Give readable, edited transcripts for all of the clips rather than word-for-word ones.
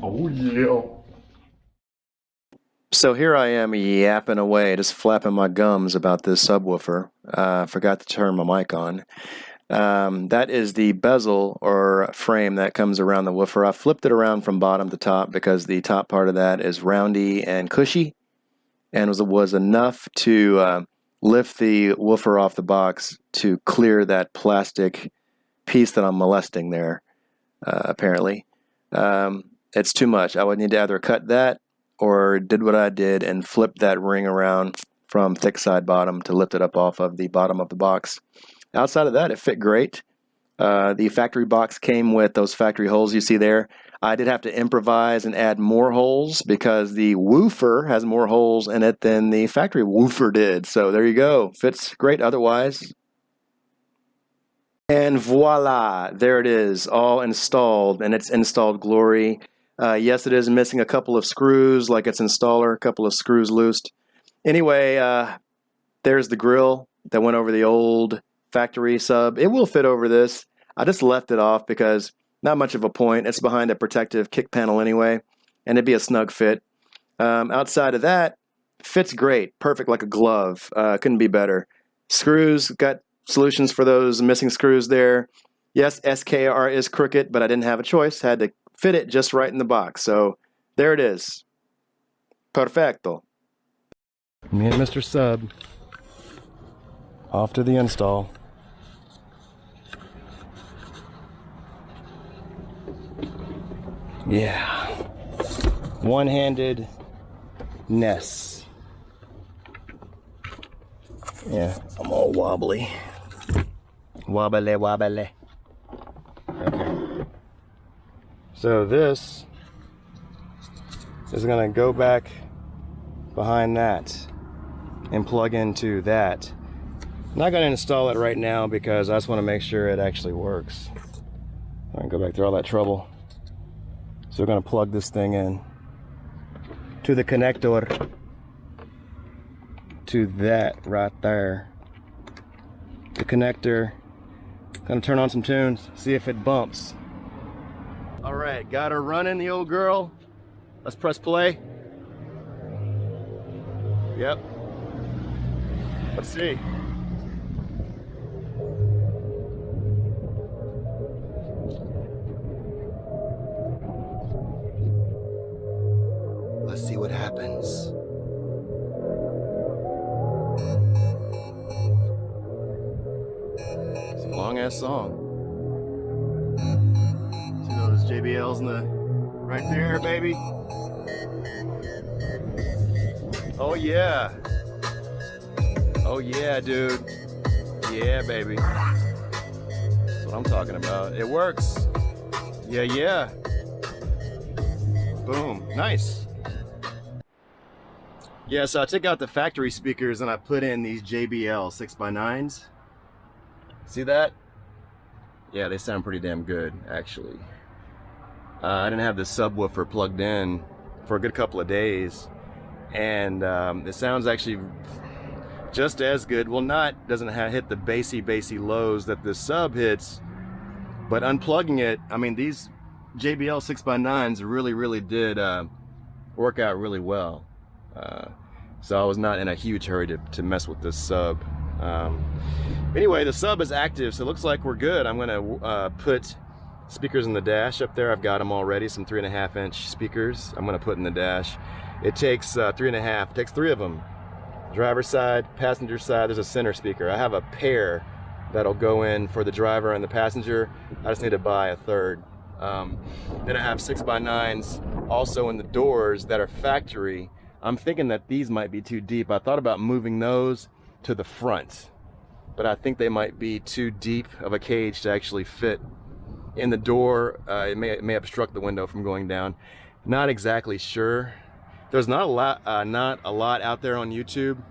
Oh yeah. So here I am yapping away, just flapping my gums about this subwoofer. Forgot to turn my mic on. That is the bezel or frame that comes around the woofer. I flipped it around from bottom to top because the top part of that is roundy and cushy, and was enough to lift the woofer off the box to clear that plastic piece that I'm molesting there. Apparently, it's too much. I would need to either cut that or did what I did and flip that ring around from thick side bottom to lift it up off of the bottom of the box. Outside of that, it fit great. The factory box came with those factory holes you see there. I did have to improvise and add more holes because the woofer has more holes in it than the factory woofer did. So there you go. Fits great otherwise. And voila, there it is, all installed, and it's installed glory. Yes, it is missing a couple of screws, like its installer, a couple of screws loosed. Anyway, there's the grill that went over the old factory sub. It will fit over this. I just left it off because not much of a point. It's behind a protective kick panel anyway, and it'd be a snug fit. Outside of that, fits great, perfect like a glove. Couldn't be better. Screws, got solutions for those missing screws there. Yes, SKR is crooked, but I didn't have a choice. Had to fit it just right in the box. So there it is. Perfecto. Me and Mr. Sub off to the install. Yeah. One-handed Ness. Yeah, I'm all wobbly. Wobbly, wobbly. Okay. So this is gonna go back behind that and plug into that. I'm not gonna install it right now because I just wanna make sure it actually works. I'm gonna go back through all that trouble. So we're gonna plug this thing in to the connector, to that right there. The connector. Gonna turn on some tunes, see if it bumps. All right, got her running, the old girl. Let's press play. Yep. Let's see. Let's see what happens. It's a long ass song. See those JBLs in the right there, baby? Oh yeah. Oh yeah, dude. Yeah, baby. That's what I'm talking about. It works. Yeah, yeah. Boom. Nice. Yeah, so I took out the factory speakers and I put in these JBL 6x9s. See that? Yeah, they sound pretty damn good, actually. I didn't have the subwoofer plugged in for a good couple of days, and it sounds actually just as good. Well, doesn't hit the bassy lows that the sub hits, but unplugging it, I mean, these JBL 6x9s really did work out really well. So I was not in a huge hurry to mess with this sub. Anyway, the sub is active, so it looks like we're good. I'm gonna put speakers in the dash up there. I've got them already, some 3.5-inch speakers I'm gonna put in the dash. It takes 3.5, takes 3 of them. Driver's side, passenger side, there's a center speaker. I have a pair that'll go in for the driver and the passenger. I just need to buy a third. Then I have 6x9s also in the doors that are factory. I'm thinking that these might be too deep. I thought about moving those to the front, but I think they might be too deep of a cage to actually fit in the door. It may obstruct the window from going down. Not exactly sure. There's not a lot out there on YouTube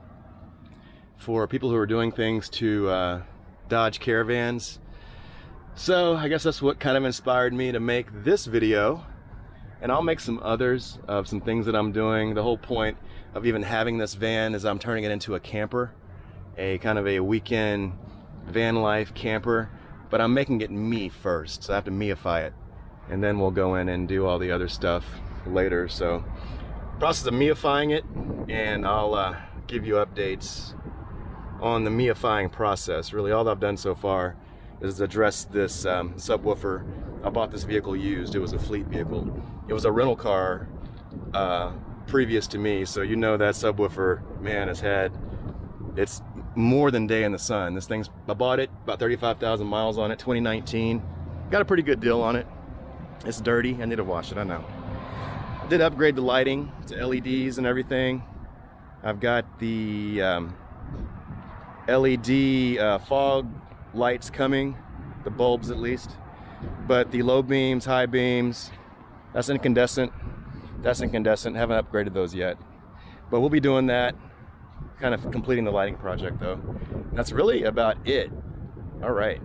for people who are doing things to Dodge Caravans. So I guess that's what kind of inspired me to make this video. And I'll make some others of some things that I'm doing. The whole point of even having this van is I'm turning it into a camper, a kind of a weekend van life camper, but I'm making it me first, so I have to meify it. and then we'll go in and do all the other stuff later. So process of MIAfying it, and I'll give you updates on the MIAfying process. Really all I've done so far is address this subwoofer. I bought this vehicle used. It was a fleet vehicle. It was a rental car previous to me, so you know that subwoofer, man, it's more than day in the sun. This thing's, I bought it, about 35,000 miles on it, 2019. Got a pretty good deal on it. It's dirty, I need to wash it, I know. Did upgrade the lighting to LEDs and everything. I've got the LED fog lights coming, the bulbs at least. But the low beams, high beams, that's incandescent. Haven't upgraded those yet. But we'll be doing that, kind of completing the lighting project though. That's really about it. All right.